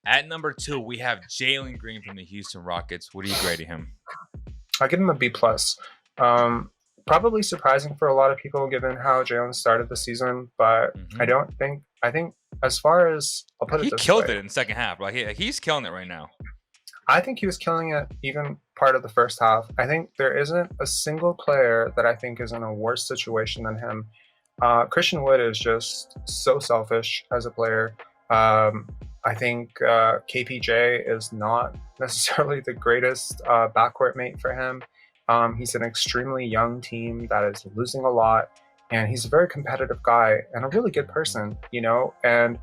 At number 2, we have Jaylen Green from the Houston Rockets. What are you grading him? I give him a B plus. Um, Probably surprising for a lot of people given how Jalen started the season, but I Hmm. don't think I think as far as I'll put it He this killed it way, in the second half. Like he's killing it right now. I think he was killing it even part of the first half. I think there isn't a single player that I think is in a worse situation than him. Christian Wood is just so selfish as a player. Um, I think KPJ is not necessarily the greatest backcourt mate for him. He's an extremely young team that is losing a lot, and he's a very competitive guy and a really good person, you know. And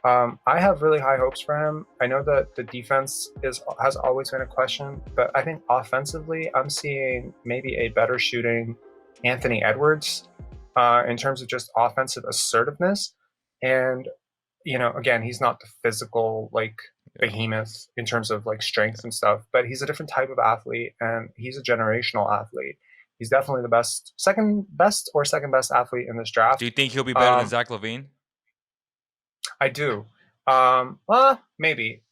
I have really high hopes for him. I know that the defense has always been a question, but I think offensively, I'm seeing maybe a better shooting Anthony Edwards in terms of just offensive assertiveness. And again, he's not the physical like Yeah. behemoth in terms of like strength and stuff, but he's a different type of athlete, and he's a generational athlete. He's definitely the second best athlete in this Do draft. you think he'll be better than Um, Zach LaVine? I do. Maybe.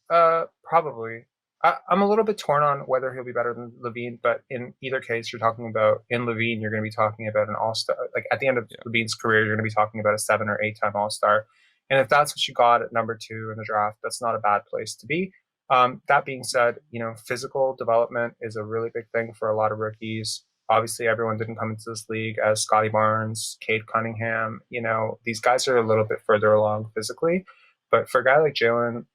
Probably. I'm a little bit torn on whether he'll be better than Levine, but in either case, you're talking about in Levine, you're going to be talking about an all star. Like at the end of Yeah. Levine's career, you're going to be talking about a 7 or 8 time all star. And if that's what you got at number 2 in the draft, that's not a bad place to be. That being said, physical development is a really big thing for a lot of rookies. Obviously, everyone didn't come into this league as Scotty Barnes, Cade Cunningham. These guys are a little bit further along physically. But for a guy like Jalen,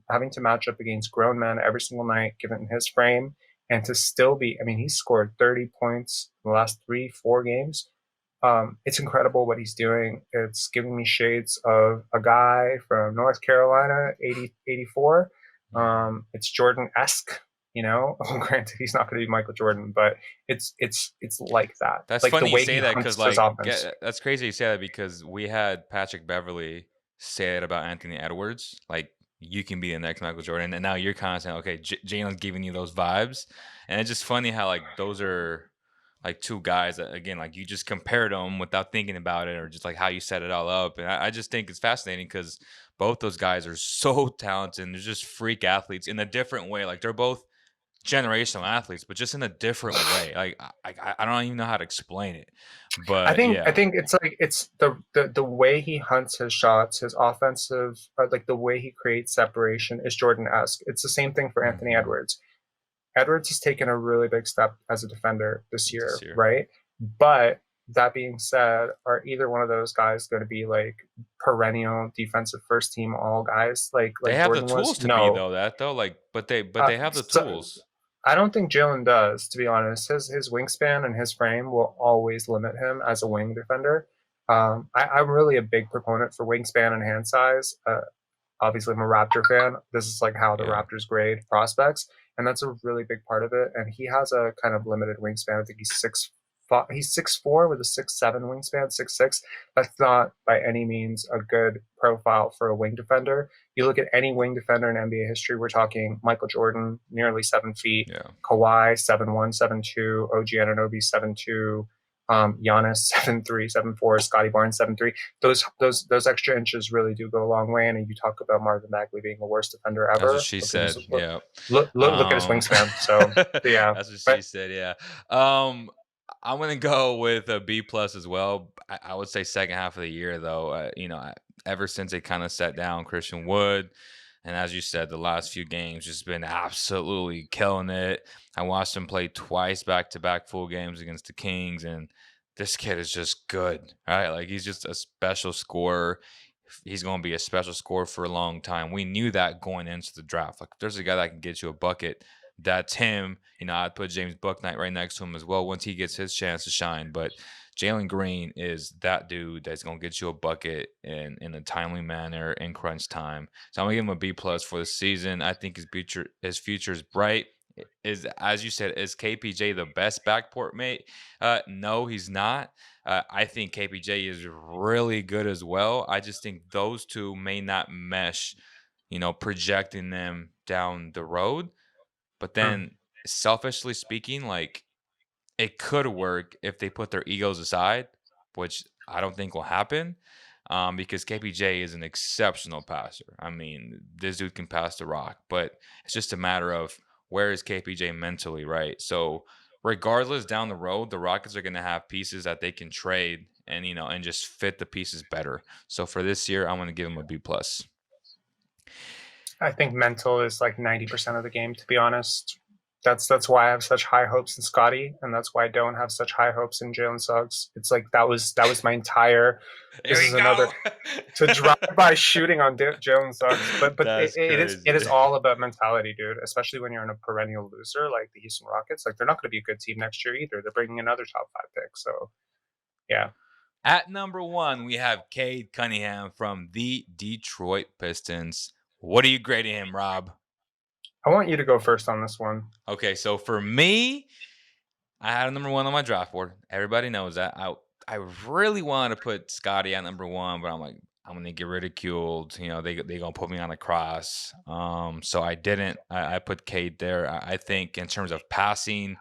having to match up against grown men every single night, given his frame, and to still I mean, he's scored 30 points in the last 3, 4 games. It's incredible what he's doing. It's giving me shades of a guy from North Carolina, 80, 84. Mhm. It's Jordan-esque, you know. Granted, he's not going to be Michael Jordan, but it's like that. That's Like the funny you way he say that because hunts his offense. that's crazy you say that because we had Patrick Beverly say it about Anthony Edwards. Like you can be the next Michael Jordan, and now you're kind of saying, okay, Jalen's giving you those vibes, and it's just funny how like those are like two guys that again like you just compared them without thinking about it or just like how you set it all up, and I just think it's fascinating because both those guys are so talented and they're just freak athletes in a different way. Like they're both generational athletes, but just in a different way. Like I don't even know how to explain it, I but think I yeah, think it's like it's the way he hunts his shots, his offensive, like the way he creates separation is Jordan-esque. It's the same thing for Anthony hmm Edwards. Edwards has taken a really big step as a defender this this year, year right? But that being said, are either one of those guys going to be like perennial defensive first team all guys they like have the Jordan was? tools to be No. though. That though, like, but they have the So tools. I don't think Jalen does, to be honest. His wingspan and his frame will always limit him as a wing defender. I'm really a big proponent for wingspan and hand size. Obviously, I'm a Raptor fan. This is like how the Yeah, Raptors grade prospects, and that's a really big part of it. And he has a kind of limited wingspan. I think he's 6'4" with a 6'7" wingspan, 6'6". That's not by any means a good profile for a wing defender. You look at any wing defender in NBA history, we're talking Michael Jordan, nearly 7 feet, yeah. Kawhi, 7'1", 7'2", OG Anunoby, 7'2", Giannis, 7'3", 7'4", Scotty Barnes, 7'3". Those extra inches really do go a long way. And you talk about Marvin Bagley being the worst defender That's what ever. she said. Yeah. Look at his wingspan. So yeah, That's what she but said. Yeah. Um, I'm gonna go with a B plus as well. I would say second half of the year though. Ever since they kind of set down Christian Wood, and as you said, the last few games just been absolutely killing it. I watched him play twice back to back full games against the Kings, and this kid is just good. Right, like he's just a special scorer. He's going to be a special scorer for a long time. We knew that going into the draft. Like, if there's a guy that can get you a bucket, that's him. I'd put James Bucknight right next to him as well once he gets his chance to shine. But Jaylen Green is that dude that's going to get you a bucket in a timely manner in crunch time. So I'm going to give him a B plus for the season. I think his future is bright. Is as you said, is KPJ the best backcourt mate? No, he's not. I think KPJ is really good as well. I just think those two may not mesh, projecting them down the road. But mm, then, selfishly speaking, like it could work if they put their egos aside, which I don't think will happen. because KPJ is an exceptional passer. I mean, this dude can pass the rock, but it's just a matter of where is KPJ mentally, right? So, regardless, down the road, the Rockets are going to have pieces that they can trade and and just fit the pieces better. So for this year, I'm going to give him a B plus. I think mental is like 90% of the game, to be honest. That's why I have such high hopes in Scotty, and that's why I don't have such high hopes in Jalen Suggs. It's like that was my entire. Here This we is another go. to drive by shooting on Jalen Suggs, but That's it is crazy. all about mentality, dude. Especially when you're in a perennial loser like the Houston Rockets. Like they're not going to be a good team next year either. They're bringing another top five pick, so yeah. At number one, we have Cade Cunningham from the Detroit Pistons. What are you grading him, Rob? I want you to go first on this one. Okay, so for me, I had a number one on my draft board. Everybody knows that. I really wanted to put Scotty at number one, but I'm like, I'm gonna get ridiculed. They gonna put me on a cross. So I didn't. I put Cade there. I think in terms of passing,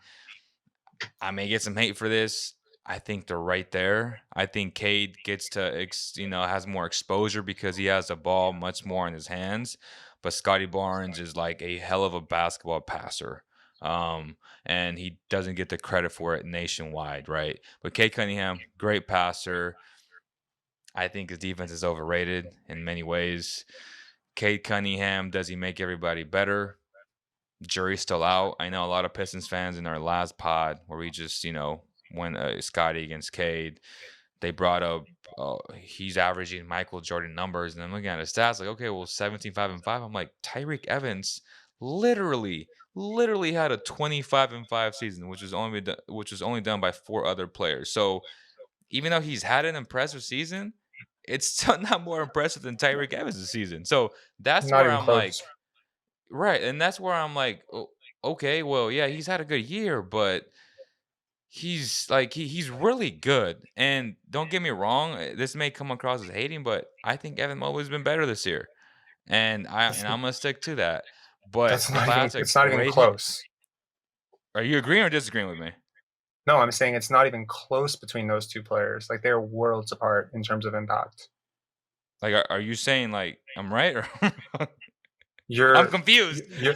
I may get some hate for this. I think they're right there. I think Cade gets to, has more exposure because he has the ball much more in his hands. But Scotty Barnes is like a hell of a basketball passer. And he doesn't get the credit for it nationwide, right? But Cade Cunningham, great passer. I think his defense is overrated in many ways. Cade Cunningham, does he make everybody better? Jury's still out. I know a lot of Pistons fans in our last pod where we just, went Scotty against Cade, they brought up he's averaging Michael Jordan numbers. And I'm looking at his stats like, okay, well, 17, 5, and 5. I'm like, Tyreek Evans literally had a 25 and 5 season, which was only done by 4 other players. So even though he's had an impressive season, it's still not more impressive than Tyreek Evans' season. So that's Not where even I'm close. like, right. And that's where I'm like, okay, well, yeah, he's had a good year, but he's like he's really good. And don't get me wrong, this may come across as hating, but I think Evan Mobley's been better this year. And That's I'm gonna stick to that. But that's if not I even. had to It's not even grade him, close. are you agreeing or disagreeing with me? No, I'm saying it's not even close between those two players. Like they're worlds apart in terms of impact. Like, are you saying like I'm right or I'm wrong? I'm You're confused. you're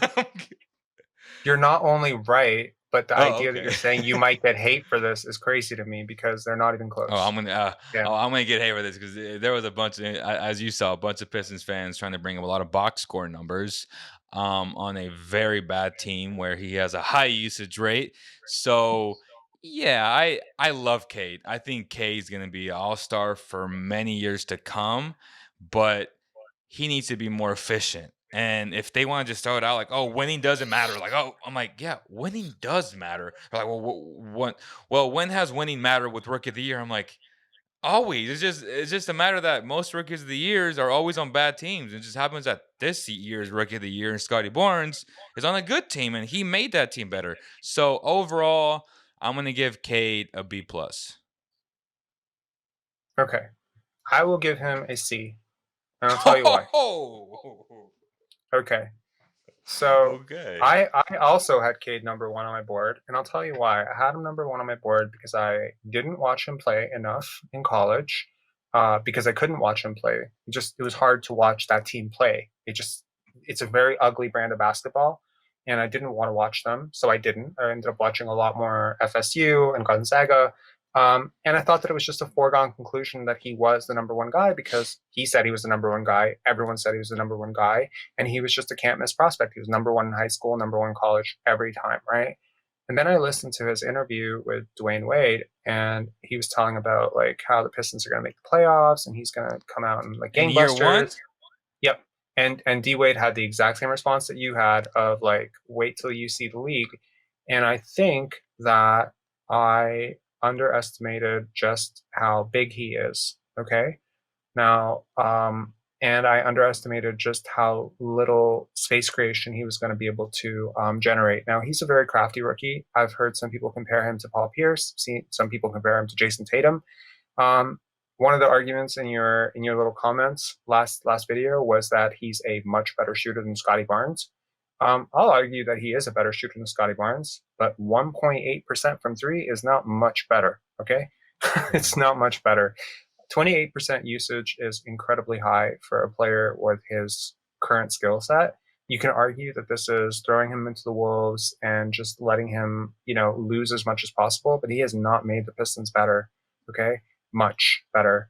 you're not only right, but the Oh, idea that okay. you're saying you might get hate for this is crazy to me because they're not even Oh, close. Yeah, I'm gonna get hate for this because there was a bunch of, as you saw, a bunch of Pistons fans trying to bring up a lot of box score numbers, on a very bad team where he has a high usage rate. So yeah, I love Cade. I think Cade's gonna be an all star for many years to come, but he needs to be more efficient. And if they want to just throw it out like, "Oh, winning doesn't matter," like, "Oh," I'm like, "Yeah, winning does matter." They're like, Well, when has winning mattered with Rookie of the Year?" I'm like, always. It's just a matter that most Rookies of the Years are always on bad teams. It just happens that this year's Rookie of the Year and Scotty Barnes is on a good team, and he made that team better. So overall, I'm gonna give Cade a B plus. okay. I will give him a C, and I'll tell you why. Okay, so Okay. I also had Cade number one on my board, and I'll tell you why. I had him number one on my board because I didn't watch him play enough in college, because I couldn't watch him play. It was hard to watch that team play. It's a very ugly brand of basketball, and I didn't want to watch them, so I didn't. I ended up watching a lot more FSU and Gonzaga. And I thought that it was just a foregone conclusion that he was the number one guy because he said he was the number one guy. Everyone said he was the number one guy, and he was just a can't miss prospect. He was number one in high school, number one in college every time, right? And then I listened to his interview with Dwayne Wade, and he was telling about like how the Pistons are going to make the playoffs, and he's going to come out and like In year one? gangbusters. Yep. And D Wade had the exact same response that you had of like, wait till you see the league. And I think that I underestimated just how big he is. Okay. Now, and I underestimated just how little space creation he was going to be able to generate. Now, he's a very crafty rookie. I've heard some people compare him to Paul Pierce. Seen some people compare him to Jason Tatum. Um, One of the arguments in your little comments last video was that he's a much better shooter than Scotty Barnes. I'll argue that he is a better shooter than Scotty Barnes, but 1.8% from three is not much better. Okay, it's Mhm. not much better. 28% usage is incredibly high for a player with his current skill set. You can argue that this is throwing him into the wolves and just letting him, lose as much as possible, but he has not made the Pistons better. Okay, much better.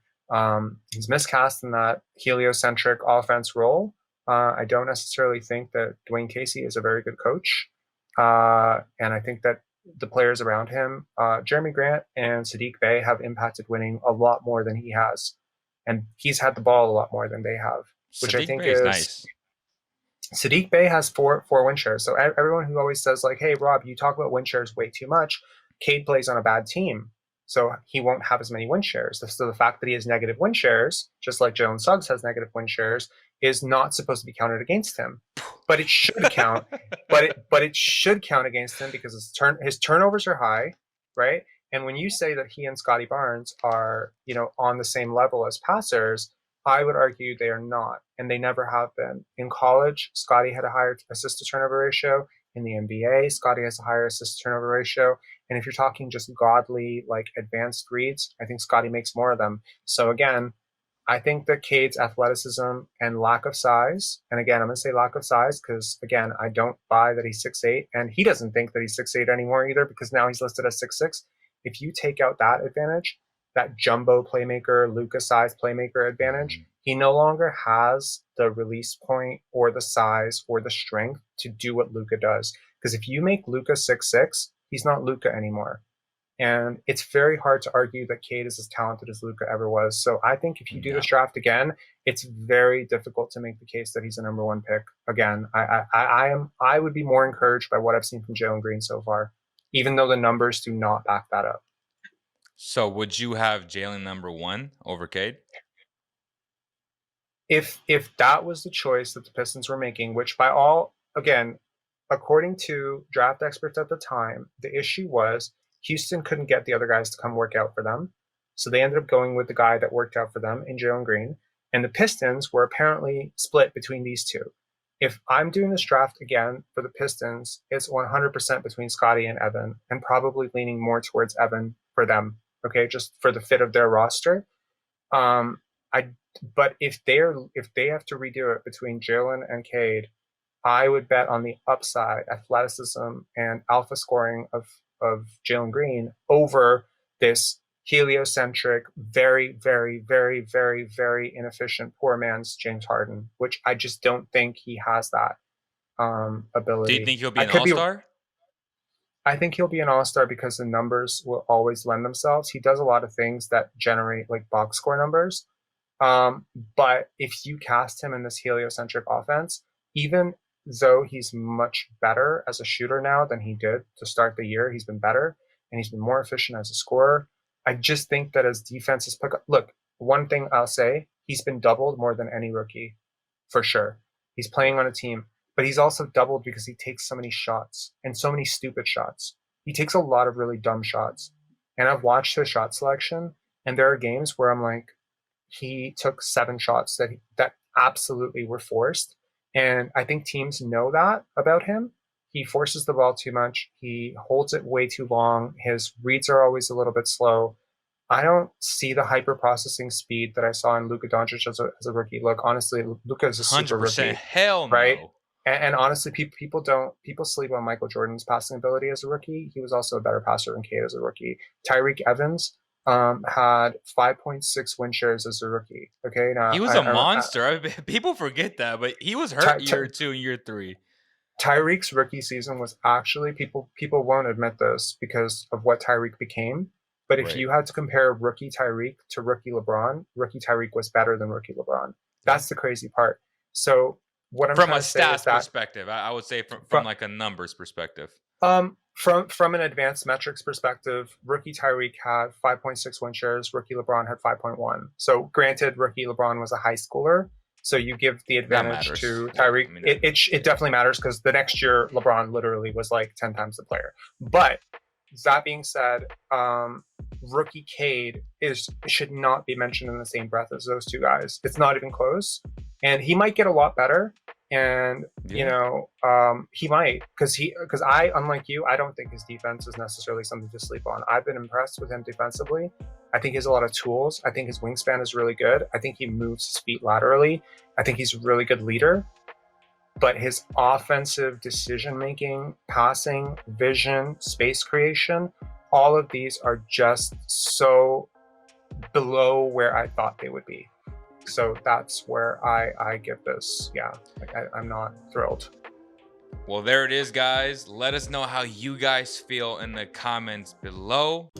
He's miscast in that heliocentric offense role. I don't necessarily think that Dwayne Casey is a very good coach. And I think that the players around him, Jeremy Grant and Sadiq Bey, have impacted winning a lot more than he has. And he's had the ball a lot more than they have, which I Sadiq think Bey is is nice. Sadiq Bey has four win shares. So everyone who always says like, "Hey, Rob, you talk about win shares way too much." Cade plays on a bad team, so he won't have as many win shares. So the fact that he has negative win shares, just like Jalen Suggs has negative win shares, is not supposed to be counted against him. But it should count. But it should count against him because his turnovers are high, right? And when you say that he and Scotty Barnes are, on the same level as passers, I would argue they are not, and they never have been. In college, Scotty had a higher assist to turnover ratio. In the NBA, Scotty has a higher assist to turnover ratio. And if you're talking just godly, like advanced reads, I think Scotty makes more of them. So again, I think that Cade's athleticism and lack of size, and again, I'm going to say lack of size because, again, I don't buy that he's 6'8", and he doesn't think that he's 6'8" anymore either because now he's listed as 6'6". If you take out that advantage, that jumbo playmaker, Luka size playmaker advantage, Mhm. he no longer has the release point or the size or the strength to do what Luka does. Because if you make Luka 6'6", he's not Luka anymore. And it's very hard to argue that Cade is as talented as Luka ever was. So I think if you do this No. draft again, it's very difficult to make the case that he's a number one pick again. I would be more encouraged by what I've seen from Jaylen Green so far, even though the numbers do not back that up. So would you have Jalen number one over Cade? If that was the choice that the Pistons were making, which by all again, according to draft experts at the time, the issue was Houston couldn't get the other guys to come work out for them. So they ended up going with the guy that worked out for them in Jaylen Green. And the Pistons were apparently split between these two. If I'm doing this draft again for the Pistons, it's 100% between Scotty and Evan, and probably leaning more towards Evan for them. Okay, just for the fit of their roster. Um, I but if they have to redo it between Jalen and Cade, I would bet on the upside, athleticism, and alpha scoring of Jaylen Green over this heliocentric, very, very, very, very, very inefficient poor man's James Harden, which I just don't think he has that Do you ability. think he'll be I an could all be. star? I think he'll be an all-star because the numbers will always lend themselves. He does a lot of things that generate like box score numbers. Um, but if you cast him in this heliocentric offense, even though he's much better as a shooter now than he did to start the year, he's been better and he's been more efficient as a scorer. I just think that as defenses pick up, look, one thing I'll say, he's been doubled more than any rookie for sure. He's playing on a team, but he's also doubled because he takes so many shots and so many stupid shots. He takes a lot of really dumb shots. And I've watched his shot selection, and there are games where I'm like, he took 7 shots that absolutely were forced. And I think teams know that about him. He forces the ball too much. He holds it way too long. His reads are always a little bit slow. I don't see the hyper processing speed that I saw in Luka Doncic as a rookie. Look, honestly, Luka is a super 100%. rookie, Hell right? no. And honestly, people sleep on Michael Jordan's passing ability as a rookie. He was also a better passer than Cade as a rookie. Tyreek Evans had 5.6 win shares as a rookie. Okay, He now was a monster. People forget that, but he was hurt year two and year three. Tyreek's rookie season was actually people won't admit this because of what Tyreek became. But if Right. you had to compare rookie Tyreek to rookie LeBron, rookie Tyreek was better than rookie LeBron. Yeah. That's the crazy part. So what I'm From a trying to say is stats that perspective, I would say from from like a numbers perspective. from an advanced metrics perspective, rookie Tyreek had 5.6 win shares, rookie LeBron had 5.1. So granted, rookie LeBron was a high schooler, so you give the That advantage matters. to Yeah. Tyreek. I mean, It definitely matters because the next year LeBron literally was like 10 times the player. But that being said, rookie Cade should not be mentioned in the same breath as those two guys. It's not even close, and he might get a lot better. And Yeah. he might, because I, unlike you, I don't think his defense is necessarily something to sleep on. I've been impressed with him defensively. I think he has a lot of tools. I think his wingspan is really good. I think he moves his feet laterally. I think he's a really good leader. But his offensive decision making, passing, vision, space creation, all of these are just so below where I thought they would be. So that's where I give this. Yeah, like I'm not thrilled. Well, there it is, guys. Let us know how you guys feel in the comments below.